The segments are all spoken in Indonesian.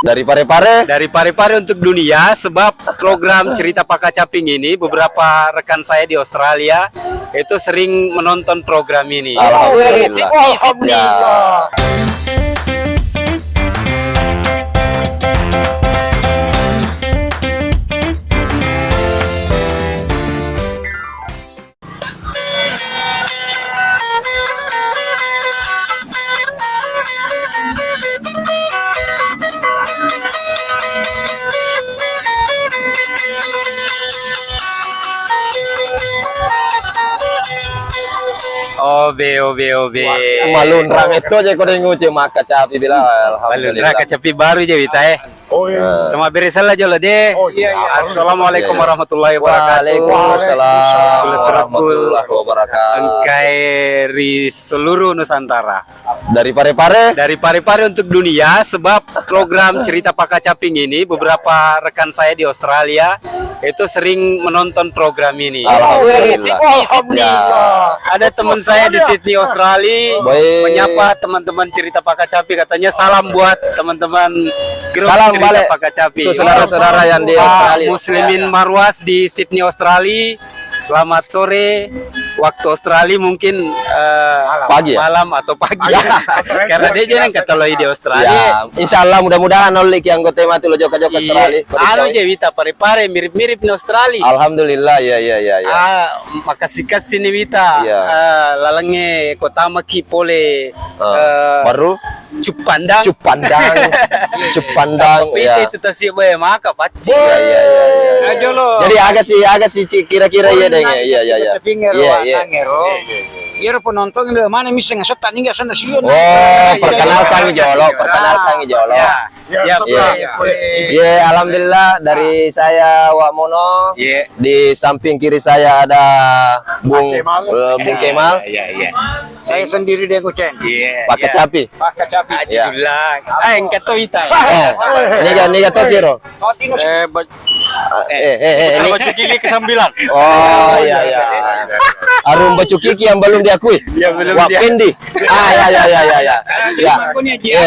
Dari Parepare. Dari Parepare untuk dunia, sebab program Cerita Paka Caping ini beberapa rekan saya di Australia itu sering menonton program ini. Alhamdulillah. Sydney. Obe. Malunrang itu aja kau dengar maka capi bilang. Malunrang kecapi baru je kita Oh iya. Tama beresala jolo deh. Oh iya. Assalamualaikum warahmatullahi wabarakatuh. Waalaikumsalam warahmatullahi wabarakatuh. Engkai di seluruh Nusantara. Dari Parepare. Dari Parepare untuk dunia, sebab program Cerita Paka Caping ini beberapa rekan saya di Australia itu sering menonton program ini. Alhamdulillah. Sydney. Ada teman saya di Sydney, Australia, menyapa teman-teman Cerita Paka Caping, katanya salam buat teman-teman grup Salam Cerita balik Paka Caping. untuk saudara-saudara yang di Australia. Muslimin Marwas di Sydney, Australia. Selamat sore. Waktu Australia mungkin Pagi ya? malam atau pagi. Karena dia jangan kata lo di Australia. Ya, insya Allah mudah-mudahan olik yang kau tema tu lo joka-joka Australia. Anu je Wita Parepare mirip-mirip di Australia. Alhamdulillah ya. Makasih nih Wita. Iya. Lalange kota maki pole Baru cup pandang. cup pandang Wita ya. itu tasik boy maka paci. Ya. Jadi agak sih kira-kira ya deh. Iya. Iya penonton di mana misi ngesetan hingga sana sih. Oh, perkenalkan Jolo. Ya, alhamdulillah dari saya Wak Mono. Iya. Di samping kiri saya ada Bung Kemal. Iya. Saya sendiri deh Kucen. Iya. Pak Kecapi. Pak Kecapi. Alhamdulillah. Engkau tahu Wita. Ini kata Siro. Baju gigi ke-9. Oh iya. Arum baju kiki yang belum diakui. Yang belum Wak dia- Pendi.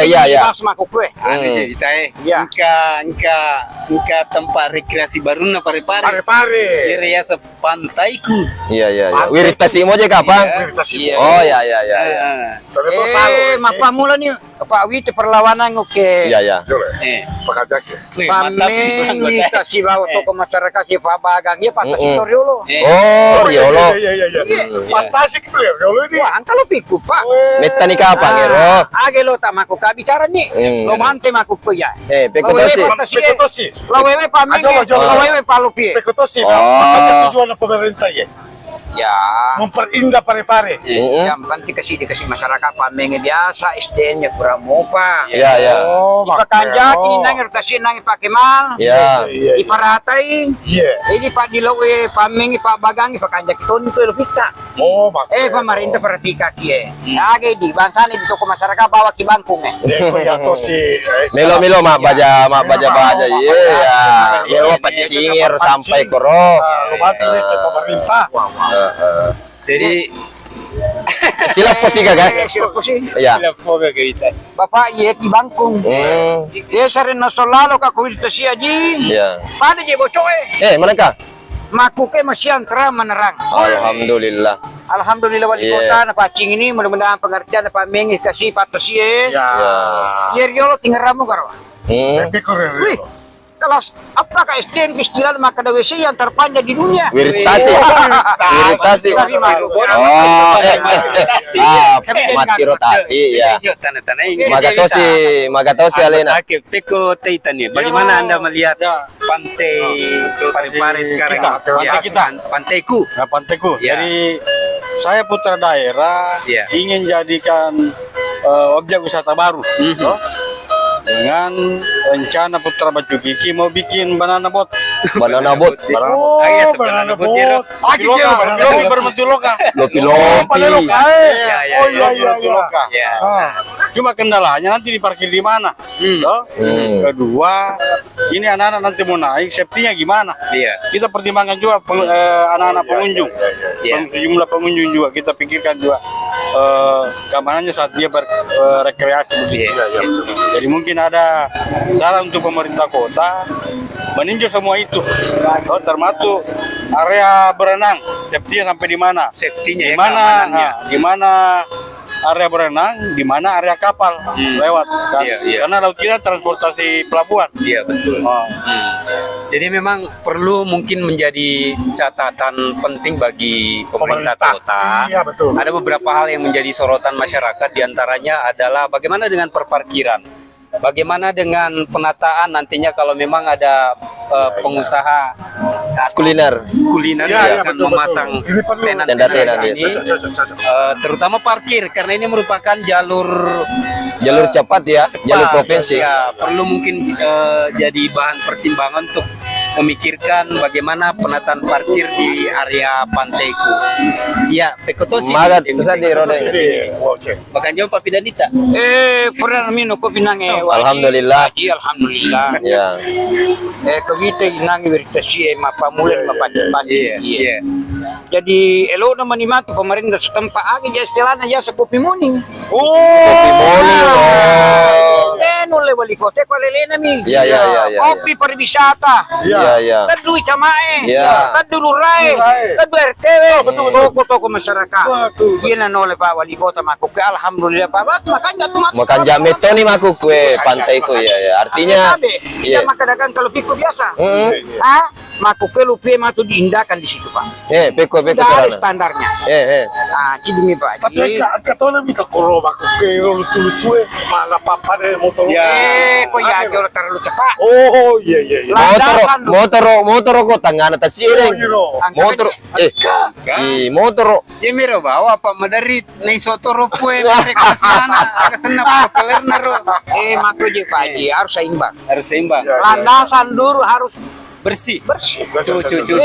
Ya. Ya. Aku kue. Anu je Wita Iya. Engka tempat rekreasi baru na Parepare. Pare. Kira ya sepantaiku. Iya. Wiritasi mo je kapan? Iya. Oh ya. Mapa mula nih Pak Wita perlawanan oke. Iya. Wih, mantap nih, Pameng anggota. Wita si bawa toko masyarakat si Pak Bagang ya Pak Tasito Riolo. Oh, Riolo. Fantastik tuh ya kalau ini. Wah, angka lo piku Pak. Meta ni kapan Ero? Age lo tamaku kabicara nih. Lo mante maku kuya. Pekotosi. Lawewe pameng. Lawewe palupi. Pekotosi. Oh. Makanya tujuan pemerintah ya. Ya. Memperindah Parepare. Yang penting dikasih masyarakat pameng biasa SDN-nya kurang mupa. Iya. Oh, Ipa kanja kini nang rotasi nang Pak Kemal. Ya. Iparatai. Iya. Ini Pak Dilowe pameng Pak Bagang Pak kanja kita itu lo kita. Oh, makanya. Pemerintah perhatikan kie. Age di bangsa di toko masyarakat bawa ki bangkung Deko ya tosi. Milo mak baja iya. Milo pacingir sampai koro. Bantu ke pemerintah. Jadi Silap po si Gaga. Siapa sih? Iya. sila po gagawita. Bapak iya ki bangkung. Dia sering nasolalo ka kuwita siya ji. Iya. Pada je bocoe. Mana kah? Maku ke masih antara menerang. Alhamdulillah. Alhamdulillah wali Iya. kota na pacing ini mudah-mudahan pengertian na pameng kasih patasi. Ya. Yer yolo tingaramu karo. Pikir Wih. Kalau apakah SDN istilah maka WC yang terpanjang di dunia? Wiritasi. Tapi malu. Oh, mati rotasi ya. Tanda-tanda ini. Magatosi Alena. Oke, Peko Teitan nih. Bagaimana Anda melihat pantai Parepare sekarang? Pantai kita. Pantaiku. Nah, Panteku. Ya. Jadi saya putra daerah Ya. ingin jadikan objek wisata baru. Toh. Dengan rencana Putra Baju Kiki mau bikin banana boat. Banana boat. Oh, iya, sebenarnya boat ya. Lopi bermentuloka. Lopi. Ya. Oh iya. Ya. Cuma kendalanya nanti diparkir di mana? Toh? Kedua, ini anak-anak nanti mau naik, safety-nya gimana? Iya. Kita pertimbangkan juga anak-anak pengunjung. Iya. Sejumlah pengunjung juga kita pikirkan juga keamanannya saat dia berrekreasi begitu. Jadi mungkin ada saran untuk pemerintah kota meninjau semua itu, termasuk area berenang, safety sampai di mana, Safety-nya di ya, mana, keamanannya. di mana area berenang, di mana area kapal lewat, kan? Karena laut kita transportasi pelabuhan. Iya betul. Jadi memang perlu mungkin menjadi catatan penting bagi pemerintah kota. Iya, betul. Ada beberapa hal yang menjadi sorotan masyarakat, diantaranya adalah bagaimana dengan perparkiran, bagaimana dengan penataan nantinya kalau memang ada pengusaha Kuliner. yang akan memasang Ini perlu. tenan-tenan Tenda-tenda, di sini, terutama parkir karena ini merupakan jalur cepat ya, jalur provinsi. Ya, perlu mungkin jadi bahan pertimbangan untuk memikirkan bagaimana penataan parkir di area Pantaiku. Ya, pekotosi. Magat bisa di roda. Makan jauh Pak Pidanita. Pernah minum kopi nange. Alhamdulillah. Alhamdulillah. Ya. Kewita nange beritasi mapamulan mapati. Iya. Jadi elo na manimatu pemerintah setempat agi jadi istilahnya jasa kopi morning. Morning. Oleh wali kota ko lelena mi. Iya. Kopi pariwisata. Iya. Tadu camae. Iya. Tadu lurai. Tadu RTW. Toko masyarakat. Iya na oleh Pak Wali Kota mako. Alhamdulillah Pak. Makanya tuh Makan jameto nih maku kue Pantaiku ya. Artinya iya makadagan kalau piko biasa. Mako ke lupa matu diindahkan di situ Pak. peko Tidak ada sana. standarnya. Cidimi Pak. Tapi katanya minta koroba ke lutu-lutu mana papa deh motor. Kok ya kalau terlalu cepat. Oh iya. Motor kok tangan atas sini. Motor motor. Ya miro bawa Pak madari nai soto ropue mereka sana agak senap kelerna ro. Mako je Pak Haji harus seimbang. Harus seimbang. Landasan dulu harus Bersih. cucu.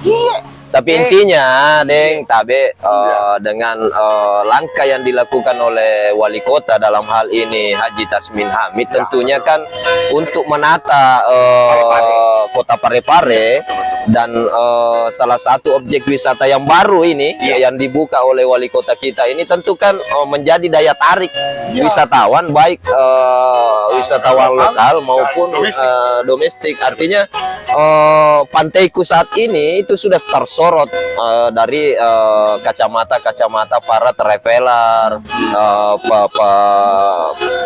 Iya. Tapi intinya, Deng, Tabe, dengan langkah yang dilakukan oleh wali kota dalam hal ini Haji Tasmin Hamid, tentunya kan untuk menata kota Parepare dan salah satu objek wisata yang baru ini yang dibuka oleh wali kota kita ini tentu kan menjadi daya tarik wisatawan, baik wisatawan lokal maupun domestik. Artinya Pantaiku saat ini itu sudah tersorot dari kacamata para traveler,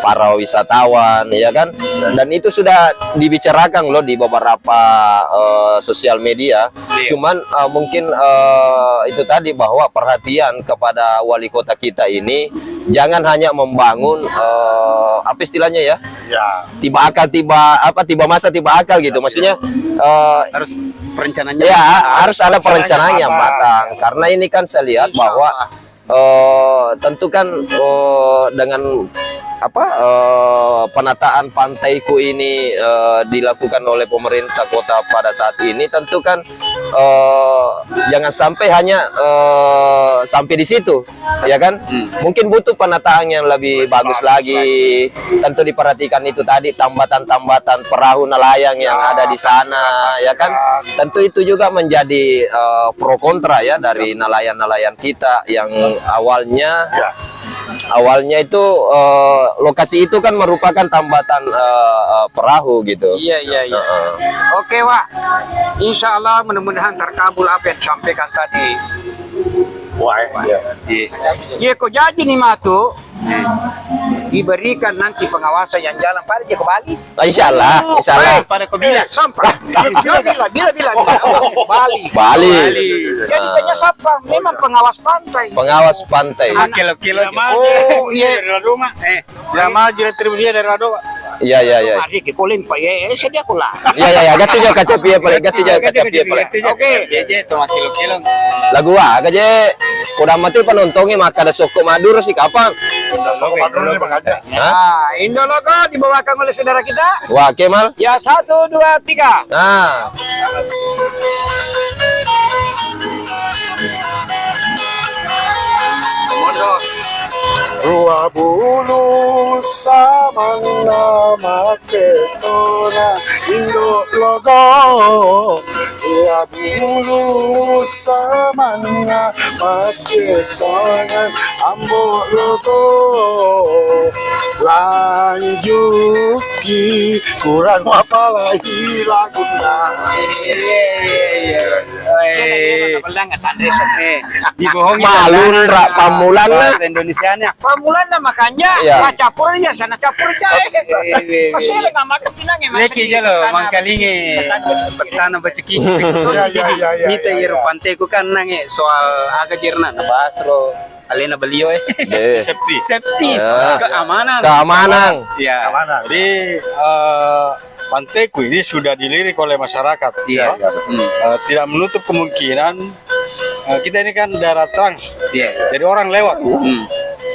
para wisatawan, ya kan? Dan itu sudah dibicarakan loh di beberapa sosial media. Cuman mungkin itu tadi bahwa perhatian kepada wali kota kita ini jangan hanya membangun apa istilahnya ya? Tiba akal tiba masa tiba akal gitu. Maksudnya Harus perencanaannya. ya harus ada perencanaan yang matang. Karena ini kan saya lihat bahwa tentu kan dengan penataan Pantaiku ini dilakukan oleh pemerintah kota pada saat ini, tentu kan jangan sampai hanya sampai di situ, ya kan? Mungkin butuh penataan yang lebih bagus lagi. Tentu diperhatikan itu tadi tambatan-tambatan perahu nelayan yang ada di sana, ya kan? Tentu itu juga menjadi pro kontra ya dari nelayan-nelayan kita yang awalnya itu lokasi itu kan merupakan tambatan perahu gitu. Iya. Oke, Wak. Insya Allah mudah-mudahan terkabul apa yang disampaikan tadi. Iya, kok jadi nih Matu diberikan nanti pengawasan yang jalan pada ke Bali. Insya Allah. Pada kebila. Sampah. Bila. Bali. Jadi tanya siapa? Memang pengawas pantai. Pengawas pantai. Kilo-kilo. Oh iya. Dari Ladoma. Jamaah diretribusi dari Ladoma. Iya. Mari ke kolim Pak ya. Sedia kula. Iya. Gati juga kacapia paling. Oke. Jeje itu masih kilo. Lagu aga je. Kuda mati penontonnya maka ada soko Madura sih kapan? Nah, Indologo dibawakan oleh saudara kita. Wah, Kemal. Ya 1, 2, 3. Nah. Rua bulu sama nama ketona Indo logo area dulu samana make tangan ambo logo lanjuki kurang apa lagi lagunya. Dibohongi Malun ra pamulan na. bahasa Indonesianya. Pamulan na makanya, Iya. macapurnya sana capur jahe. Pasal nggak makan pinang ya. Leki aja lo, mangkalingi petana bacuki. Mita iro panteku kan nange soal aga jirna na basro. Alena beliau Eh, safety, Ya. keamanan. keamanan. Ya. Jadi Panteku ini sudah dilirik oleh masyarakat. Iya. Ya. Tidak menutup kemungkinan kita ini kan daerah trans. Iya. Jadi orang lewat. Hmm.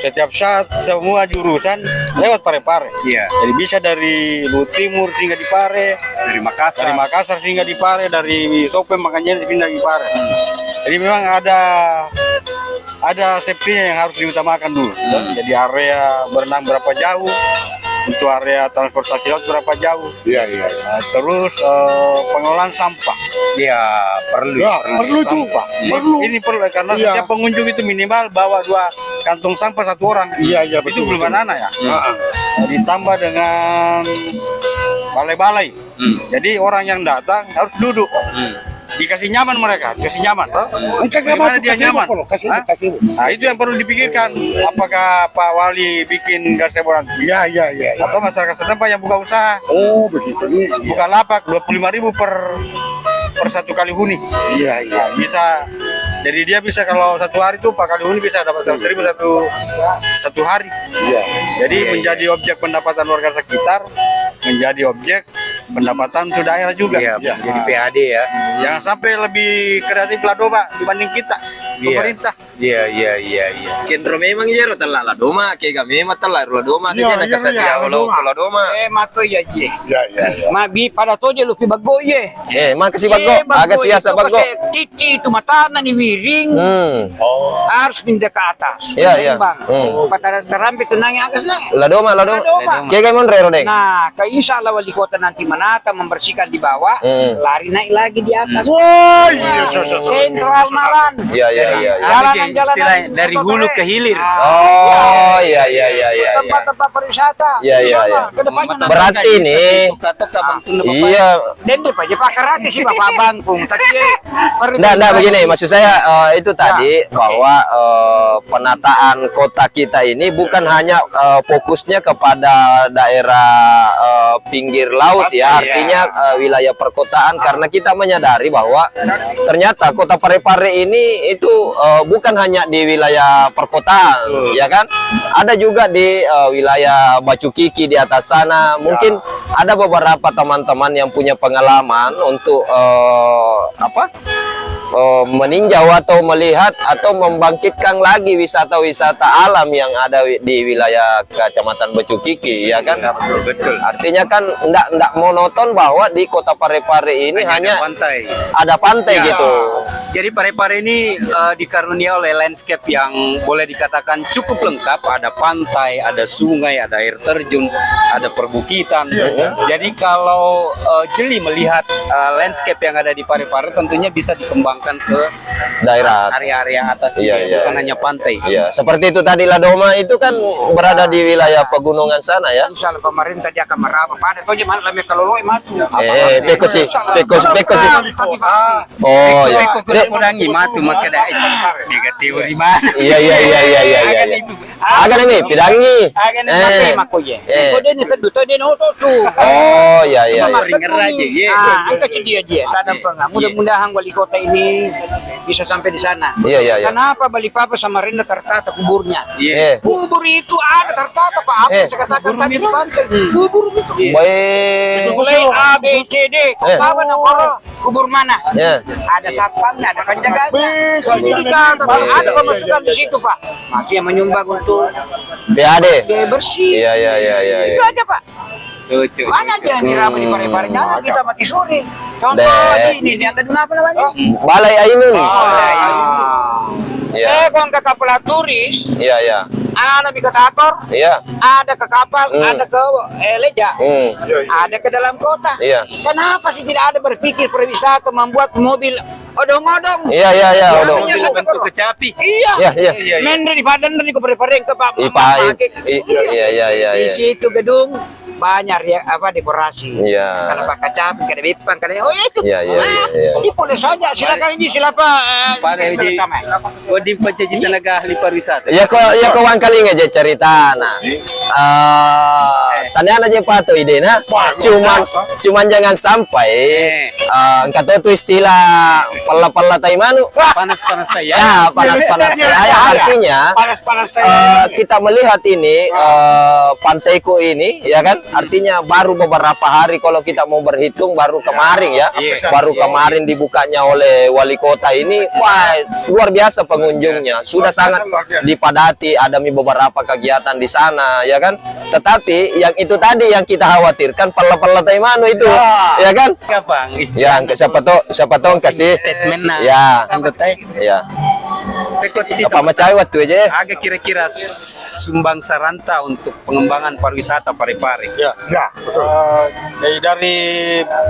Setiap saat semua jurusan lewat Parepare. Iya. Jadi bisa dari Lu Timur hingga di Pare, Dari Makassar. dari Makassar hingga di Pare, dari Topeng makanya pindah di Pare. Jadi memang ada safety-nya yang harus diutamakan dulu. Jadi area berenang berapa jauh, untuk area transportasi laut berapa jauh. Iya, iya. Nah, terus pengolahan sampah. Iya, perlu. Ya, perlu tuh, Sampah. perlu. Ini perlu karena Iya. setiap pengunjung itu minimal bawa 2 kantong sampah 1 orang. Iya, iya, Itu betul, belum betul. anak-anak ya. Heeh. Ditambah dengan balai-balai. Jadi orang yang datang harus duduk. Dikasih nyaman mereka, dikasih nyaman. Gimana dia nyaman? Hah? Kasih. Nah, itu yang perlu dipikirkan. Apakah Pak Wali bikin gazebo Iya, iya, iya. atau masyarakat setempat yang buka usaha, Oh, begitu nih. Iya, buka lapak 25.000 per 1 kali huni. iya, iya. Nah, bisa. Jadi dia bisa kalau 1 hari itu 4 kali huni bisa dapat 100.000 satu hari. Iya. Jadi menjadi objek pendapatan warga sekitar, menjadi objek pendapatan untuk daerah juga. Iya, Ya. jadi PAD ya. Jangan sampai lebih kreatif Ladoma dibanding kita, pemerintah. Iya. Kendro memang jero telah la doma ke kami mah telah la doma Iya, dia nak iya, kasih iya, dia la doma. la doma. Mako ya je. Iya, iya, iya. Mabi pada toje lupi bago ye. Makasih bago, agak siasa bago. Cici itu matana ni wiring. Harus pindah ke atas. Iya, iya. Bang. Hmm. Pada terampi itu nangis atas nangis. La doma. La doma. Kayak mon rero deng. Nah, ke insya Allah wali kota nanti menata membersihkan di bawah, Hmm. lari naik lagi di atas. Wah, iya, Sentral Malan. Iya. Istilahnya dari hulu ke hilir. Oh, iya. Tempat-tempat pariwisata. Iya, iya, Sama, iya. kedepannya nanti. Berarti nih, Toka bang tunda iya. Dan dia aja pakar hati sih Bapak Bangkung. Tapi Nggak begini, maksud saya itu tadi bahwa penataan kota kita ini bukan hanya fokusnya kepada daerah pinggir laut ya, artinya wilayah perkotaan karena kita menyadari bahwa ternyata kota Parepare ini itu bukan hanya di wilayah perkotaan, ya kan? Ada juga di wilayah Bacukiki di atas sana. Mungkin ada beberapa teman-teman yang punya pengalaman untuk meninjau atau melihat atau membangkitkan lagi wisata-wisata alam yang ada di wilayah Kecamatan Bacukiki, ya kan? Betul. Artinya kan enggak monoton bahwa di kota Parepare ini hanya pantai. ada pantai gitu. Jadi Parepare ini dikarunia oleh landscape yang boleh dikatakan cukup lengkap. Ada pantai, ada sungai, ada air terjun, ada perbukitan. Jadi kalau jeli melihat landscape yang ada di Parepare, tentunya bisa dikembangkan ke Daerah. area-area atas Iya, juga, iya. bukan hanya pantai. Iya, seperti itu tadi Ladoma itu kan berada di wilayah pegunungan sana ya. insya Allah pemerintah dia akan meraba pada toje mana lame kalau lo matu. Beko sih. Oh ya. Kok kurangi matu maka ada negatif mana? Iya. Agak nih pidangi. Mako ye. Eh. Kode ni tedu tode no to tu. Oh ya. Ringer aja ya. Angka dia dia tadam penga. Mudah-mudahan wali kota ini bisa sampai di sana. Iya. Kenapa Balikpapan sama Samarinda tertata kuburnya? Iya. Kubur itu ada tertata Pak. Apa saya katakan tadi di pantai. Kubur itu. Baik. Mulai A, B, C, D. Kawan Nokoro. Kubur mana? Ya. Ada satpamnya, ada penjaganya. Bisa Ini dikata, ada pemasukan di situ Pak. Masih yang menyumbang untuk PAD. biaya bersih. Iya. Itu aja Pak. Lucu. Mana aja yang diraba di Parepare? Jangan kita mati sore. Contoh Dek. ini yang kedua apa namanya? Balai Ainun. Ah. Iya. Kung ke kapal turis, Iya, iya. ada ke kantor, Iya. ada ke kapal, ada ke leja, ada ke dalam kota. Iya. Kenapa sih tidak ada berpikir pariwisata membuat mobil odong-odong? Iya, iya, iya. Udah. Hanya satu bentuk orang. kecapi. Iya. Iya, iya. Mendri di Padang dari ke Pareng ke Pak. Iya, iya, iya. Di situ gedung banyak ya dekorasi. Iya. Kalau Pak Kacap, kada Bipang, kada itu. Iya, iya, iya. Ini boleh saja. Silakan ini siapa? Pada di Pancajita Tenaga Ahli Pariwisata. Ya kau kali aja cerita. Nah, tanya aja pato ide nah. Cuman jangan sampai engkau tahu tuh istilah pala-pala taimanu. Panas-panas ya. Ya, panas-panas ya. Artinya Panas-panas kita melihat ini pantaiku ini ya kan, artinya baru beberapa hari kalau kita mau berhitung baru kemarin ya, baru kemarin dibukanya oleh wali kota ini. Wah, luar biasa pengunjungnya, sudah sangat dipadati, ada beberapa kegiatan di sana ya kan. Tetapi yang itu tadi yang kita khawatirkan pala-pala taimanu itu ya kan. Bang, Ya, siapa tahu kasih statement nah. ya, Anggota ya. Tekot Apa macam waktu aja ya? agak kira-kira sumbang saranta untuk pengembangan pariwisata Parepare. Ya, Ya, betul. dari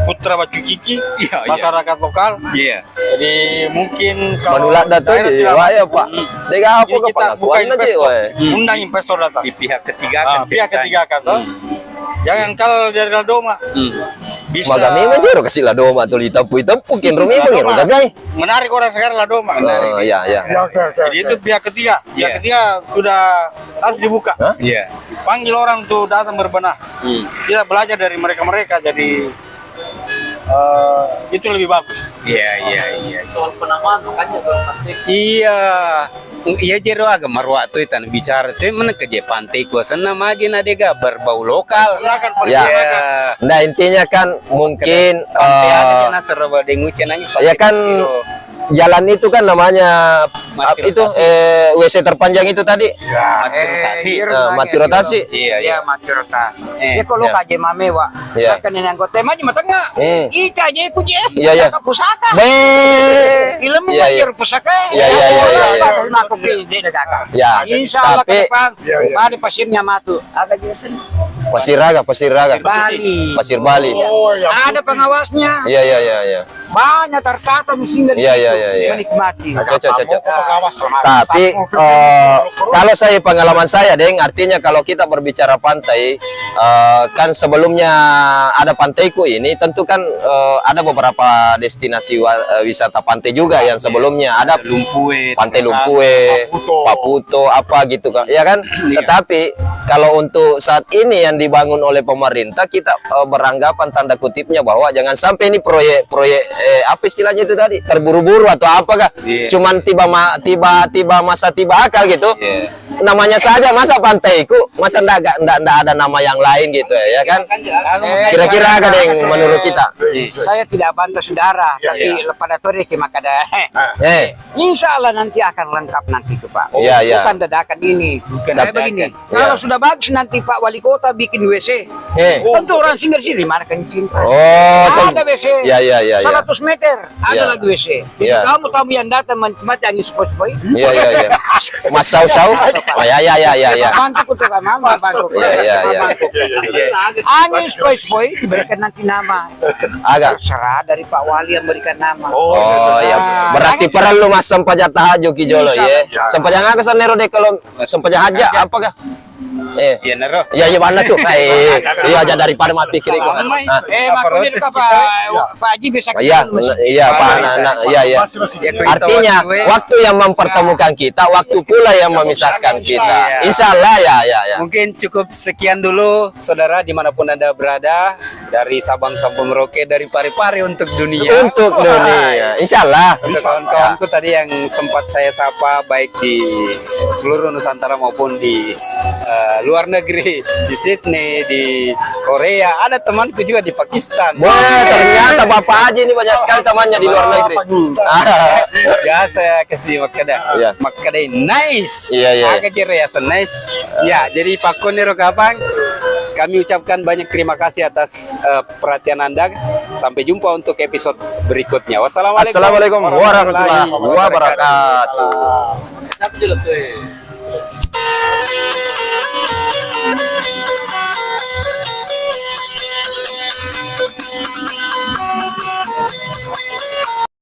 putra Bacu Kiki, Iya, iya. masyarakat lokal. Iya. Jadi mungkin kalau Manulat datang daerah aja, tidak wah ya mampu, Pak. Dega apa ini ke kita buka pengakuan aja, investor, wah. undang investor datang. Di pihak ketiga Pihak ketiga kan, toh. Jangan kalau dari Ladoma bisa Magami mah jero kasih lah doma tuh ditempu kin rumi bang ya gagai. menarik orang sekarang Ladoma. Oh iya iya. Ya, oke, oke. Jadi itu pihak ketiga, Iya. ketiga sudah harus dibuka. Hah? Iya. Panggil orang tuh datang berbenah. Kita belajar dari mereka-mereka, jadi itu lebih bagus. Iya, iya, iya. Soal penamaan makanya iya. Iya jero agak marwa tuh itu bicara tuh mana kerja pantai kuasana magi nadega berbau lokal. Silakan Ya. persilakan. Nah intinya kan mungkin Pantai aja na serba dengucen aja. ya kan jalan itu kan namanya Mati itu rotasi. WC terpanjang itu tadi Mati rotasi. mati rotasi. Iya, iya. Ya mati rotasi. Eh, Ya kalau ya. kaje mame wa. Ya. Kan yang anggota mah di tengah. Ika je ku je. Iya, iya. Pusaka. Be. Ilmu Iya, iya. ngajar pusaka. Iya, iya, iya, iya, iya. Aku pilih dia kakak. Ya, Insya Allah ke tapi- depan. Iya, iya. Pada pasirnya matu. Agak jersen. Pasir Raga. Bali. Pasir Bali. Oh, ya. Ada pengawasnya. Iya iya iya iya. Banyak tertata mesin dari Iya, situ. iya, iya, iya. Menikmati. Cocok. Pengawas sama Tapi Satpol PP, kalau saya pengalaman saya, Deng, artinya kalau kita berbicara pantai, kan sebelumnya ada pantaiku ini, tentu kan ada beberapa destinasi wisata pantai juga yang sebelumnya ada Lumpue, Pantai Lumpue, Paputo, apa gitu kan, ya kan? Tetapi kalau untuk saat ini yang dibangun oleh pemerintah, kita beranggapan tanda kutipnya bahwa jangan sampai ini proyek apa istilahnya itu tadi terburu-buru atau apakah? Iya. Cuman tiba masa tiba akal gitu. Iya. Namanya saja masa pantaiku, masa ndak ada nama yang lain gitu ya kan? Kira-kira agak Deng menurut kita. Saya tidak bantah saudara, Iya, tapi pada tore maka ada. Insya Allah nanti akan lengkap nanti itu Pak. Iya, iya. Bukan dadakan ini. Bukan Kayak dadakan. begini. Iya. Kalau sudah bagus nanti Pak Wali Kota bikin WC. Tentu orang singgah sini mana kencing. Oh, Ada WC. Ya ya ya ya. 100 meter ada Iya. lagi WC. Jadi Iya. kamu yang datang menikmati angin sepoi-sepoi. Iya iya iya. Mas Sau. Oh ya ya ya ya ya. Bantu untuk kamu, bantu. Iya, iya, iya. Angin sepoi-sepoi diberikan nanti nama. Agak. Terserah dari Pak Wali yang berikan nama. Oh ya, berarti perlu Mas sempajat tahajo kijolo ya. Sempajang aga sanero de kalau sempajang haja apakah? Iya nero. Ya ya mana tuh? Iya aja daripada mati kiri gua. Makanya itu Pak Haji bisa Iya, iya Pak iya iya. Artinya waktu yang mempertemukan kita, waktu pula yang memisahkan kita. Insya Allah ya ya ya. Mungkin cukup sekian dulu saudara dimanapun anda berada, dari Sabang sampai Merauke, dari Parepare untuk dunia. Untuk dunia, Insya Allah. Untuk kawan-kawanku tadi yang sempat saya sapa baik di seluruh Nusantara maupun di luar negeri, di Sydney, di Korea, ada temanku juga di Pakistan. Wah, ternyata Bapak Haji ini banyak sekali temannya di luar negeri. Ya saya kasih makada, Iya. makada nice. Iya, iya. Agak kira ya nice. Ya, jadi Pak Konero Kapang, kami ucapkan banyak terima kasih atas perhatian anda Sampai jumpa untuk episode berikutnya. Wassalamualaikum, Assalamualaikum warahmatullahi wabarakatuh.